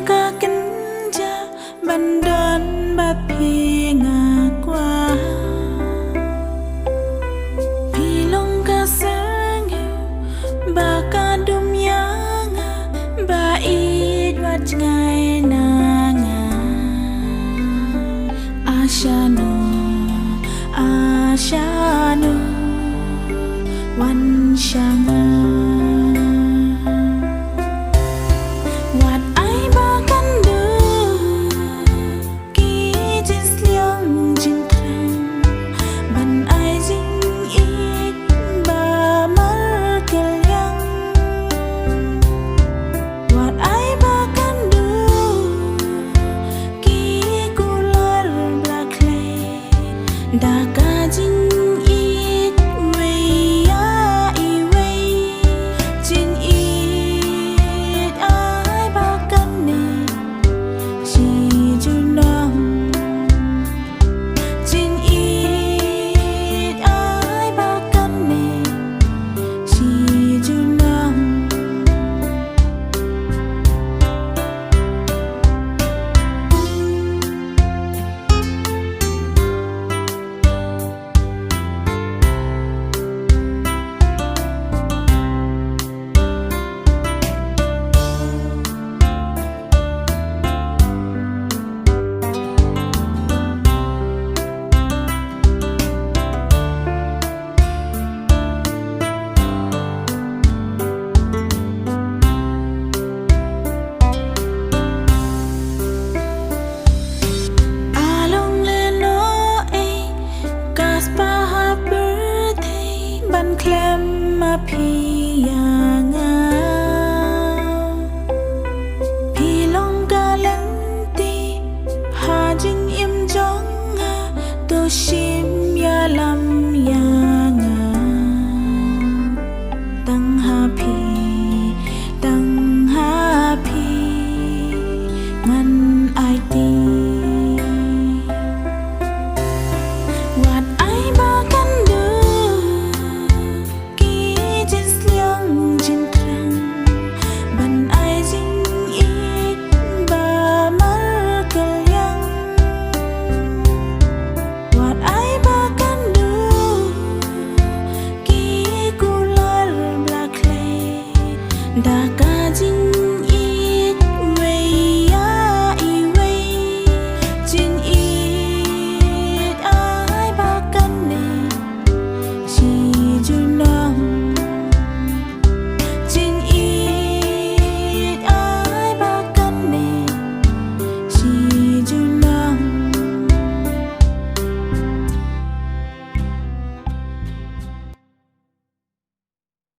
ca kính cha ban đơn bát phi ngà qua phi long ca sáng ba ca đum yang ba ít wat ngày na nga ashano wan shanga Daga jin it way ya I way jin it ai ba kan ne si junam jin it ai ba kan ne si junam ban clem ma phi